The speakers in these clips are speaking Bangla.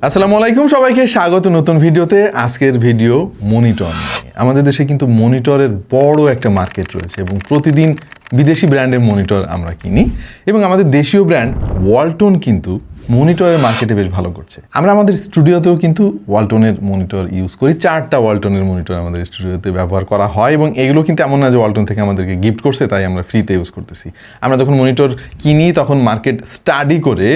আসসালামু আলাইকুম সবাইকে স্বাগত নতুন ভিডিওতে। আজকের ভিডিও মনিটর নিয়ে। আমাদের দেশে কিন্তু মনিটরের বড় একটা মার্কেট রয়েছে এবং প্রতিদিন বিদেশি ব্র্যান্ডের মনিটর আমরা কিনি এবং আমাদের দেশীয় ব্র্যান্ড ওয়ালটন কিন্তু মনিটরের মার্কেটে বেশ ভালো করছে। আমরা আমাদের স্টুডিওতেও কিন্তু ওয়ালটনের মনিটর ইউজ করি। 4টা ওয়ালটনের মনিটর আমাদের স্টুডিওতে ব্যবহার করা হয় এবং এগুলো কিন্তু এমন না যে ওয়ালটন থেকে আমাদেরকে গিফট করছে তাই আমরা ফ্রিতে ইউজ করতেছি। আমরা যখন মনিটর কিনি তখন মার্কেট স্টাডি করে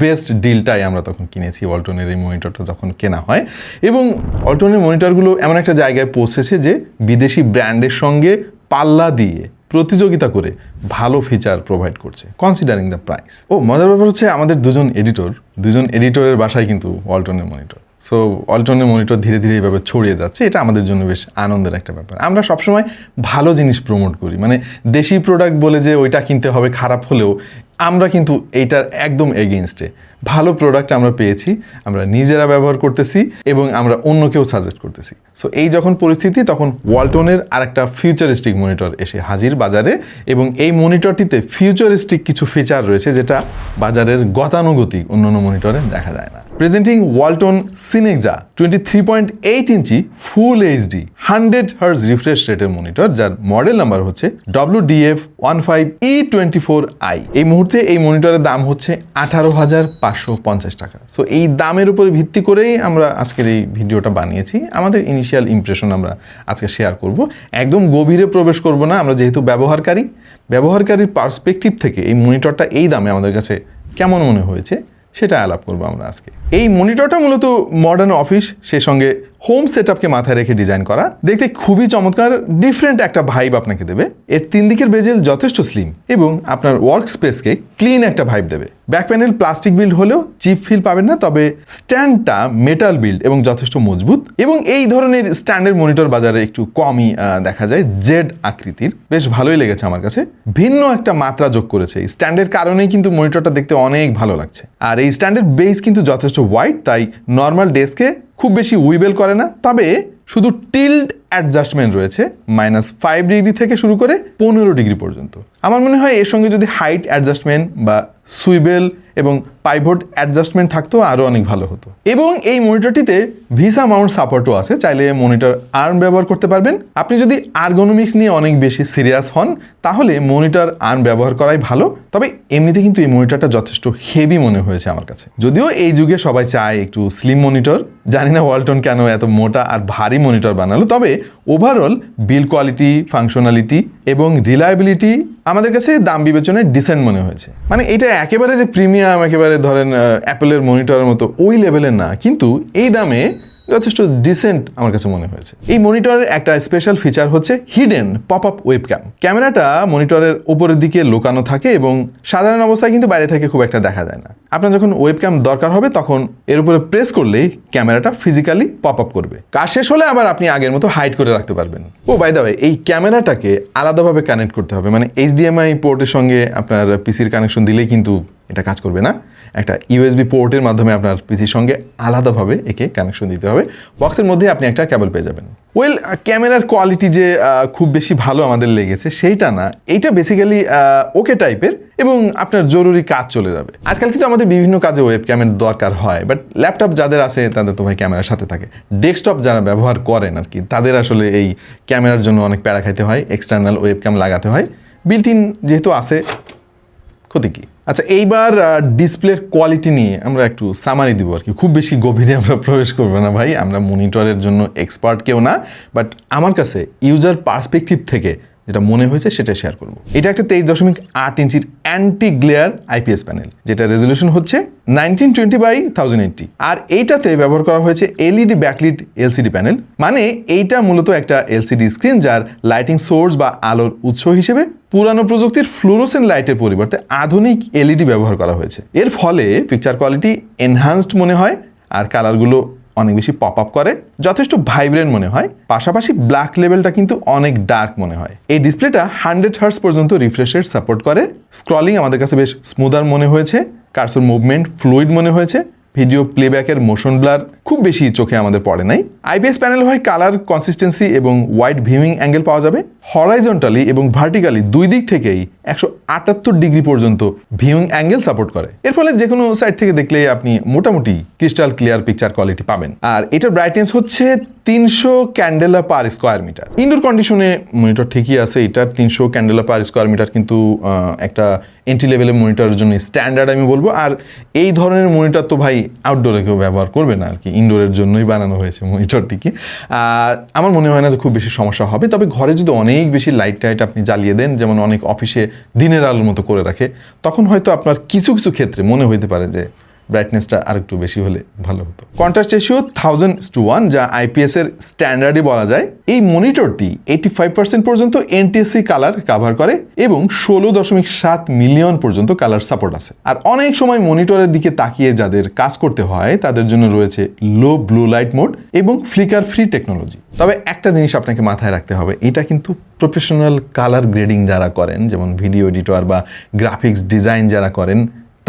বেস্ট ডিলটাই আমরা তখন কিনেছি ওয়ালটনের এই মনিটরটা যখন কেনা হয়। এবং ওয়ালটনের মনিটরগুলো এমন একটা জায়গায় পৌঁছেছে যে বিদেশি ব্র্যান্ডের সঙ্গে পাল্লা দিয়ে প্রতিযোগিতা করে ভালো ফিচার প্রোভাইড করছে কনসিডারিং দ্য প্রাইস। মজার ব্যাপার হচ্ছে আমাদের দুজন এডিটরের বাসায় কিন্তু ওয়ালটনের মনিটর। সো ওয়ালটনের মনিটর ধীরে ধীরে এইভাবে ছড়িয়ে যাচ্ছে, এটা আমাদের জন্য বেশ আনন্দের একটা ব্যাপার। আমরা সবসময় ভালো জিনিস প্রমোট করি, মানে দেশি প্রোডাক্ট বলে যে ওইটা কিনতে হবে খারাপ হলেও আমরা কিন্তু এইটার একদম এগেইনস্টে। ভালো প্রোডাক্ট আমরা পেয়েছি, আমরা নিজেরা ব্যবহার করতেছি এবং আমরা অন্যকেও সাজেস্ট করতেছি। সো এই যখন পরিস্থিতি তখন ওয়ালটনের আরেকটা ফিউচারিস্টিক মনিটর এসে হাজির বাজারে এবং এই মনিটরটিতে ফিউচারিস্টিক কিছু ফিচার রয়েছে যেটা বাজারের গতানুগতিক অন্যান্য মনিটরে দেখা যায় না। প্রেজেন্টিং ওয়ালটন সিনেকজা 23.8 ইঞ্চি ফুল এইচডি 100 হার্জ রিফ্রেশ রেটের মনিটর, যার মডেল নাম্বার হচ্ছে WDF15E24i। এই মুহূর্তে এই মনিটরের দাম হচ্ছে 18,550 টাকা। সো এই দামের উপরে ভিত্তি করেই আমরা আজকের এই ভিডিওটা বানিয়েছি। আমাদের ইনিশিয়াল ইমপ্রেশন আমরা আজকে শেয়ার করব, একদম গভীরে প্রবেশ করব না। আমরা যেহেতু ব্যবহারকারীর পার্সপেক্টিভ থেকে এই মনিটরটা এই দামে আমাদের কাছে কেমন মনে হয়েছে সেটা আলাপ করবো আমরা আজকে। এই মনিটরটা মূলত মডার্ন অফিস সেই সঙ্গে হোম সেটআপকে মাথায় রেখে ডিজাইন করা, দেখতে খুবই চমৎকার, ডিফারেন্ট একটা ভাইব আপনাকে দেবে। এর 3 দিকের বেজেল যথেষ্ট স্লিম এবং আপনার ওয়ার্ক স্পেসকে ক্লিন একটা ভাইব দেবে। ব্যাক প্যানেল প্লাস্টিক বিল্ড হলেও চিপ ফিল পাবেন না, তবে স্ট্যান্ডটা মেটাল বিল্ড এবং যথেষ্ট মজবুত। এবং এই ধরনের স্ট্যান্ডের মনিটর বাজারে একটু কমই দেখা যায়। জেড আকৃতির, বেশ ভালোই লেগেছে আমার কাছে, ভিন্ন একটা মাত্রা যোগ করেছে। এই স্ট্যান্ডের কারণেই কিন্তু মনিটরটা দেখতে অনেক ভালো লাগছে। আর এই স্ট্যান্ডের বেস কিন্তু যথেষ্ট ওয়াইড, তাই নর্মাল ডেস্কে খুব বেশি উইবেল করে না। তবে শুধু টিল্ড অ্যাডজাস্টমেন্ট রয়েছে -5 ডিগ্রি থেকে শুরু করে 15 ডিগ্রি পর্যন্ত। আমার মনে হয় এর সঙ্গে যদি হাইট অ্যাডজাস্টমেন্ট বা সুইবেল এবং পাইভট অ্যাডজাস্টমেন্ট থাকতো আরও অনেক ভালো হতো। এবং এই মনিটরটিতে ভিসা মাউন্ট সাপোর্টও আছে, চাইলে মনিটর আর্ম ব্যবহার করতে পারবেন। আপনি যদি আর্গোনমিক্স নিয়ে অনেক বেশি সিরিয়াস হন তাহলে মনিটর আর্ম ব্যবহার করাই ভালো। তবে এমনিতে কিন্তু এই মনিটরটা যথেষ্ট হেভি মনে হয়েছে আমার কাছে। যদিও এই যুগে সবাই চায় একটু স্লিম মনিটর, জানি না ওয়ালটন কেন এত মোটা আর ভারী মনিটর বানালো। তবে ওভারঅল বিল্ড কোয়ালিটি, ফাংশনালিটি এবং রিলায়েবিলিটি আমাদের কাছে দাম বিবেচনায় ডিসেন্ট মনে হয়েছে। মানে এটা একেবারে যে প্রিমিয়াম, একেবারে ধরেন অ্যাপেলের মনিটরের মতো ওই লেভেলের না, কিন্তু এই দামে যথেষ্ট ডিসেন্ট আমার কাছে মনে হয়েছে। এই মনিটরের একটা স্পেশাল ফিচার হচ্ছে হিডেন পপ আপ ওয়েবক্যাম। ক্যামেরাটা মনিটরের উপরের দিকে লুকানো থাকে এবং সাধারণ অবস্থায় কিন্তু বাইরে থেকে খুব একটা দেখা যায় না। আপনার যখন ওয়েবক্যাম দরকার হবে তখন এর উপরে প্রেস করলেই ক্যামেরাটা ফিজিক্যালি পপ আপ করবে। কাজ শেষ হলে আবার আপনি আগের মতো হাইড করে রাখতে পারবেন। বাই দ্য ওয়ে, এই ক্যামেরাটাকে আলাদাভাবে কানেক্ট করতে হবে, মানে HDMI পোর্টের সঙ্গে আপনার পিসির কানেকশন দিলেই কিন্তু এটা কাজ করবে না। একটা USB পোর্টের মাধ্যমে আপনার পিসির সঙ্গে আলাদাভাবে একে কানেকশন দিতে হবে। বক্সের মধ্যে আপনি একটা কেবল পেয়ে যাবেন। ক্যামেরার কোয়ালিটি যে খুব বেশি ভালো আমাদের লেগেছে সেইটা না, এইটা বেসিক্যালি ওকে টাইপের এবং আপনার জরুরি কাজ চলে যাবে। আজকাল কিন্তু আমাদের বিভিন্ন কাজে ওয়েব ক্যামের দরকার হয়, বাট ল্যাপটপ যাদের আছে তাদের তো ভাই ক্যামেরার সাথে থাকে। ডেস্কটপ যারা ব্যবহার করেন আর কি, তাদের আসলে এই ক্যামেরার জন্য অনেক প্যারা খাইতে হয়, এক্সটার্নাল ওয়েব ক্যাম লাগাতে হয়। বিল্ট ইন যেহেতু আছে, ক্ষতি কি? আচ্ছা, এইবার ডিসপ্লের কোয়ালিটি নিয়ে আমরা একটু সামারি দিব আর কি। খুব বেশি গভীরে আমরা প্রবেশ করবো না ভাই, আমরা মনিটরের জন্য এক্সপার্ট কেউ না। বাট আমার কাছে ইউজার পার্সপেক্টিভ থেকে যেটা মনে হয়েছে সেটা শেয়ার করবো। এটা একটা 23.8 ইঞ্চির অ্যান্টি গ্লেয়ার IPS প্যানেল, যেটা রেজলিউশন হচ্ছে 1920x1080। আর এইটাতে ব্যবহার করা হয়েছে LED ব্যাকলিট LCD প্যানেল। মানে এইটা মূলত একটা LCD স্ক্রিন যার লাইটিং সোর্স বা আলোর উৎস হিসেবে পুরানো প্রযুক্তির ফ্লুরোসেন্ট লাইটের পরিবর্তে আধুনিক LED ব্যবহার করা হয়েছে। এর ফলে পিকচার কোয়ালিটি এনহান্সড মনে হয় আর কালারগুলো অনেক বেশি পপ আপ করে, যথেষ্ট ভাইব্রেন্ট মনে হয়। পাশাপাশি ব্ল্যাক লেভেলটা কিন্তু অনেক ডার্ক মনে হয়। এই ডিসপ্লেটা 100 হার্টজ পর্যন্ত রিফ্রেশ রেট সাপোর্ট করে। স্ক্রলিং আমাদের কাছে বেশ স্মুদার মনে হয়েছে, কার্সর মুভমেন্ট ফ্লুইড মনে হয়েছে, ভিডিও প্লেব্যাকের মোশন ব্লার খুব বেশি চোখে আমাদের পড়ে নাই। আইপিএস প্যানেল হয় কালার কনসিস্টেন্সি এবং ওয়াইড ভিউইং অ্যাঙ্গেল পাওয়া যাবে। হরাইজন্টালি এবং ভার্টিক্যালি দুই দিক থেকেই 178 ডিগ্রি পর্যন্ত ভিউইং অ্যাঙ্গেল সাপোর্ট করে। এর ফলে যে কোনো সাইড থেকে দেখলে আপনি মোটামুটি ক্রিস্টাল ক্লিয়ার পিকচার কোয়ালিটি পাবেন। আর এটার ব্রাইটনেস হচ্ছে 300 candela per square metre. Indoor কন্ডিশনে মনিটর ঠিকই আছে, এটার 300 ক্যান্ডেলা পার স্কোয়ার মিটার কিন্তু একটা এন্ট্রি লেভেলের মনিটরের জন্য স্ট্যান্ডার্ড আমি বলবো। আর এই ধরনের মনিটর তো ভাই আউটডোরে কেউ ব্যবহার করবে না আর কি, ইনডোরের জন্যই বানানো হয়েছে মনিটরটিকে। আমার মনে হয় না যে খুব বেশি সমস্যা হবে। তবে ঘরে যদি অনেক বেশি লাইট টাইট আপনি জ্বালিয়ে দেন, যেমন অনেক অফিসে দিনের আলোর মতো করে রাখে, তখন হয়তো আপনার কিছু কিছু ক্ষেত্রে মনে হইতে পারে যে ব্রাইটনেসটা আর একটু বেশি হলে ভালো হতো। কন্ট্রাস্ট রেশিও 1000:1, যা আইপিএস এর স্ট্যান্ডার্ডই বলা যায়। এই মনিটরটি 85% পর্যন্ত এনটিএসসি কালার কভার করে এবং 16.7 মিলিয়ন পর্যন্ত কালার সাপোর্ট আছে। আর অনেক সময় মনিটরের দিকে তাকিয়ে যাদের কাজ করতে হয় তাদের জন্য রয়েছে লো ব্লু লাইট মোড এবং ফ্লিকার ফ্রি টেকনোলজি। তবে একটা জিনিস আপনাকে মাথায় রাখতে হবে, এটা কিন্তু প্রফেশনাল কালার গ্রেডিং যারা করেন, যেমন ভিডিও এডিটর বা গ্রাফিক্স ডিজাইন যারা করেন,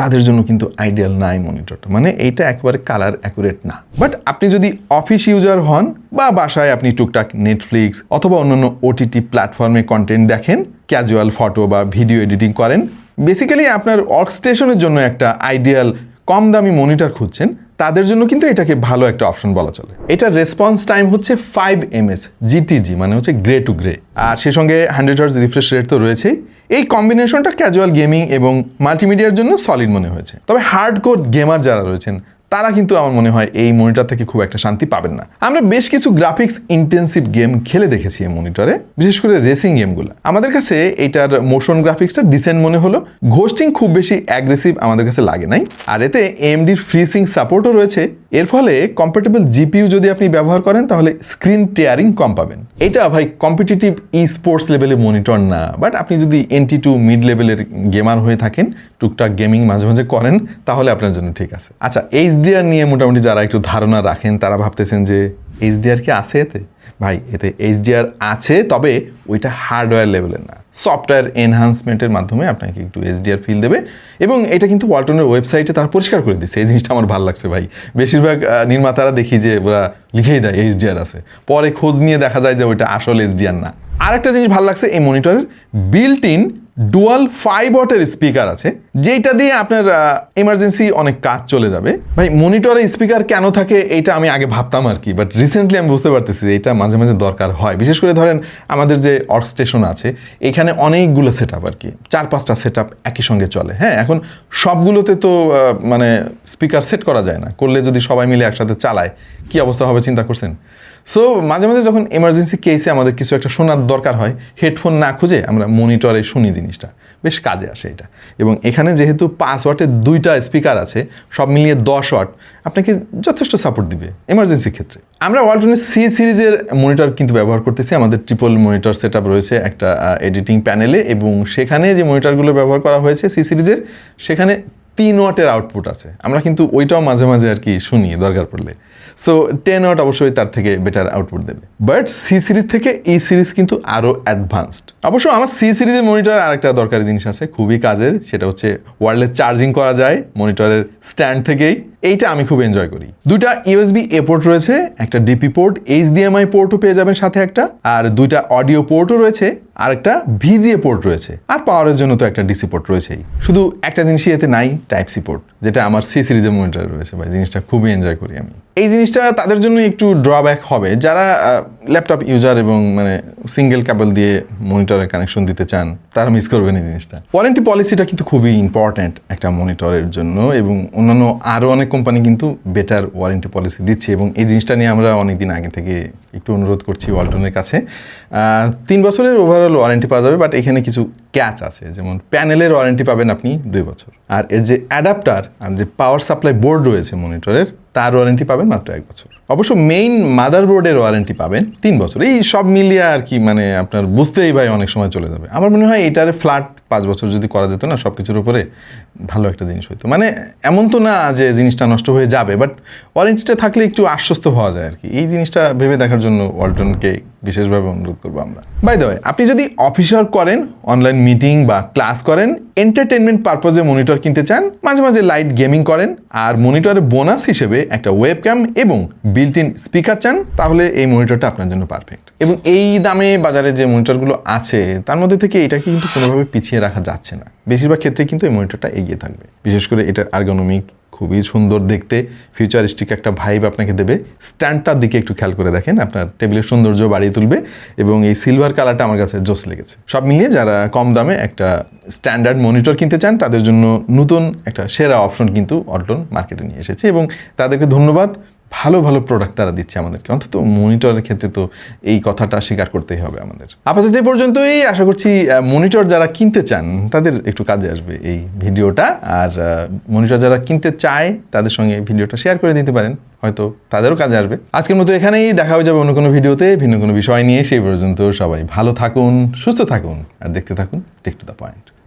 তাদের জন্য কিন্তু আইডিয়াল নাই মনিটরটা। মানে এইটা একেবারে কালার অ্যাকুরেট না। বাট আপনি যদি অফিস ইউজার হন বা বাসায় আপনি টুকটাক নেটফ্লিক্স অথবা অন্যান্য ওটিটি প্ল্যাটফর্মে কন্টেন্ট দেখেন, ক্যাজুয়াল ফটো বা ভিডিও এডিটিং করেন, বেসিক্যালি আপনার ওয়ার্কস্টেশনের জন্য একটা আইডিয়াল কম দামি মনিটর খুঁজছেন, তাদের জন্য কিন্তু এটাকে ভালো একটা অপশন বলা চলে। এটার রেসপন্স টাইম হচ্ছে 5 ms জিটিজি, মানে হচ্ছে গ্রে টু গ্রে। আর সেই সঙ্গে 100 Hz রিফ্রেশ রেট তো রয়েছেই। এই কম্বিনেশনটা ক্যাজুয়াল গেমিং এবং মাল্টিমিডিয়ার জন্য সলিড মনে হয়েছে। তবে হার্ডকোর গেমার যারা রয়েছেন তারা কিন্তু আমার মনে হয় এই মনিটর থেকে খুব একটা শান্তি পাবেন না। আমরা বেশ কিছু গ্রাফিক্স ইন্টেন্সিভ গেম খেলে দেখেছি এই মনিটরে, বিশেষ করে রেসিং গেমগুলো। আমাদের কাছে এটার মোশন গ্রাফিক্সটা ডিসেন্ট মনে হলো, ঘোস্টিং খুব বেশি অ্যাগ্রেসিভ আমাদের কাছে লাগে নাই। আর এতে এএমডির ফ্রিসিং সাপোর্টও রয়েছে। এর ফলে কম্প্যাটেবল জিপিইউ যদি আপনি ব্যবহার করেন তাহলে স্ক্রিন টিয়ারিং কম পাবেন। এটা ভাই কম্পিটিটিভ স্পোর্টস লেভেলের মনিটর না, বাট আপনি যদি এনটি টু মিড লেভেলের গেমার হয়ে থাকেন, টুকটাক গেমিং মাঝে মাঝে করেন, তাহলে আপনার জন্য ঠিক আছে। আচ্ছা, এইচডিআর নিয়ে মোটামুটি যারা একটু ধারণা রাখেন তারা ভাবতেছেন যে এইচডিআর কি আছে এতে? ভাই, এতে এইচডিআর আছে, তবে ওইটা হার্ডওয়্যার লেভেলের না, সফটওয়্যার এনহান্সমেন্টের মাধ্যমে আপনাকে একটু এইচডিআর ফিল দেবে। এবং এটা কিন্তু ওয়ালটনের ওয়েবসাইটে তারা পরিষ্কার করে দিচ্ছে। এই জিনিসটা আমার ভালো লাগছে ভাই। বেশিরভাগ নির্মাতারা দেখি যে ওরা লিখেই দেয় এইচডিআর আছে, পরে খোঁজ নিয়ে দেখা যায় যে ওইটা আসল এইচডিআর না। আরেকটা জিনিস ভালো লাগছে, এই মনিটরের বিল্ট ইন ডুয়াল 5 ওয়াটের স্পিকার আছে, যেটা দিয়ে আপনার এমার্জেন্সি অনেক কাজ চলে যাবে। ভাই, মনিটরে স্পিকার কেন থাকে এটা আমি আগে ভাবতাম আর কি, বাট রিসেন্টলি আমি বুঝতে পারতেছি যে এটা মাঝে মাঝে দরকার হয়। বিশেষ করে ধরেন আমাদের যে ওয়ার্কস্টেশন আছে এখানে অনেকগুলো সেট আপ আর কি, 4-5টা সেট আপ একই সঙ্গে চলে। হ্যাঁ, এখন সবগুলোতে তো মানে স্পিকার সেট করা যায় না, করলে যদি সবাই মিলে একসাথে চালায় কি অবস্থা হবে চিন্তা করছেন? সো মাঝে মাঝে যখন এমার্জেন্সি কেসে আমাদের কিছু একটা শোনার দরকার হয়, হেডফোন না খুঁজে আমরা মনিটরে শুনি, জিনিসটা বেশ কাজে আসে এটা। এবং এখানে যেহেতু 5 ওয়াটের 2টা স্পিকার আছে, সব মিলিয়ে 10 ওয়াট আপনাকে যথেষ্ট সাপোর্ট দিবে এমার্জেন্সি ক্ষেত্রে। আমরা ওয়ালটনের সি সিরিজের মনিটর কিন্তু ব্যবহার করতেছি। আমাদের ট্রিপল মনিটর সেট আপ রয়েছে একটা এডিটিং প্যানেলে, এবং সেখানে যে মনিটরগুলো ব্যবহার করা হয়েছে সি সিরিজের, সেখানে 3 ওয়াটের আউটপুট আছে। আমরা কিন্তু ওইটাও মাঝে মাঝে আর কি শুনি দরকার পড়লে। সো 10 ওয়াট অবশ্যই তার থেকে বেটার আউটপুট দেবে। বাট সি সিরিজ থেকে এই সিরিজ কিন্তু আরও অ্যাডভান্সড। অবশ্য আমার সি সিরিজের মনিটর আরেকটা দরকারি জিনিস আছে, খুবই কাজের, সেটা হচ্ছে ওয়্যারলেস চার্জিং করা যায় মনিটরের স্ট্যান্ড থেকেই। এইটা আমি খুব এনজয় করি। 2টা ইউএসবি এ পোর্ট রয়েছে, একটা ডিপি পোর্ট, এইচডিএমআই পোর্টও পেয়ে যাবেন সাথে একটা, আর 2টা অডিও পোর্টও রয়েছে, আর একটা ভিজিএ পোর্ট রয়েছে, আর পাওয়ারের জন্য তো একটা ডিসি পোর্ট রয়েছেই। শুধু একটা জিনিসই এতে নাই, টাইপ সি পোর্ট, যেটা আমার সি সিরিজের মনিটরে রয়েছে। ভাই, জিনিসটা খুবই এনজয় করি আমি। এই জিনিসটা তাদের জন্য একটু ড্রব্যাক হবে যারা ল্যাপটপ ইউজার এবং মানে সিঙ্গেল কেবল দিয়ে মনিটরে কানেকশন দিতে চান, তারা মিস করবেন এই জিনিসটা। ওয়ারেন্টি পলিসিটা কিন্তু খুবই ইম্পর্ট্যান্ট একটা মনিটরের জন্য, এবং অন্যান্য আরও অনেক কোম্পানি কিন্তু বেটার ওয়ারেন্টি পলিসি দিচ্ছে, এবং এই জিনিসটা নিয়ে আমরা অনেকদিন আগে থেকে একটু অনুরোধ করছি ওয়ালটনের কাছে। 3 বছরের ওভারঅল ওয়ারেন্টি পাওয়া যাবে, বাট এখানে কিছু ক্যাচ আছে, যেমন প্যানেলের ওয়ারেন্টি পাবেন আপনি 2 বছর, আর এর যে অ্যাডাপ্টার আর যে পাওয়ার সাপ্লাই বোর্ড রয়েছে মনিটরের, তার ওয়ারেন্টি পাবেন মাত্র 1 বছর। অবশ্য মেইন মাদারবোর্ডের ওয়ারেন্টি পাবেন 3 বছর। এই সব মিলিয়ে আর কি মানে আপনার বুঝতেই ভাই অনেক সময় চলে যাবে। আমার মনে হয় এটার ফ্ল্যাট 5 বছর যদি করা যেত না সব কিছুর উপরে, ভালো একটা জিনিস হতো। মানে এমন তো না যে জিনিসটা নষ্ট হয়ে যাবে, বাট ওয়ারেন্টিটা থাকলে একটু আশ্বস্ত হওয়া যায় আর কি। এই জিনিসটা ভেবে দেখার জন্য ওয়ালটনকে বিশেষভাবে অনুরোধ করবো আমরা। বাই দ্য ওয়ে, আপনি যদি অফিস ওয়ার্ক করেন, অনলাইন মিটিং বা ক্লাস করেন, এন্টারটেনমেন্ট পারপোজে মনিটর কিনতে চান, মাঝে মাঝে লাইট গেমিং করেন, আর মনিটরের বোনাস হিসেবে একটা ওয়েবক্যাম এবং বিল্ট ইন স্পিকার চান, তাহলে এই মনিটরটা আপনার জন্য পারফেক্ট। এবং এই দামে বাজারে যে মনিটরগুলো আছে তার মধ্যে থেকে এটাকে কিন্তু কোনোভাবে পিছিয়ে রাখা যাচ্ছে না। বেশিরভাগ ক্ষেত্রে কিন্তু এই মনিটরটা এগিয়ে থাকবে। বিশেষ করে এটার আর্গোনমিক খুবই সুন্দর দেখতে, ফিউচারিস্টিক একটা ভাইব আপনাকে দেবে। স্ট্যান্ডটার দিকে একটু খেয়াল করে দেখেন, আপনার টেবিলের সৌন্দর্য বাড়িয়ে তুলবে। এবং এই সিলভার কালারটা আমার কাছে জোস লেগেছে। সব মিলিয়ে যারা কম দামে একটা স্ট্যান্ডার্ড মনিটর কিনতে চান তাদের জন্য নতুন একটা সেরা অপশন কিন্তু ওয়ালটন মার্কেটে নিয়ে এসেছে, এবং তাদেরকে ধন্যবাদ। ভালো ভালো প্রোডাক্ট তারা দিচ্ছে আমাদেরকে, অন্তত মনিটরের ক্ষেত্রে তো এই কথাটা স্বীকার করতেই হবে আমাদের। আপাতত এই পর্যন্তই। আশা করছি মনিটর যারা কিনতে চান তাদের একটু কাজে আসবে এই ভিডিওটা, আর মনিটর যারা কিনতে চায় তাদের সঙ্গে ভিডিওটা শেয়ার করে দিতে পারেন, হয়তো তাদেরও কাজে আসবে। আজকের মতো এখানেই, দেখা হয়ে যাবে অন্য কোনো ভিডিওতে ভিন্ন কোনো বিষয় নিয়ে। সেই পর্যন্ত সবাই ভালো থাকুন, সুস্থ থাকুন, আর দেখতে থাকুন টেক টু দ্য পয়েন্ট।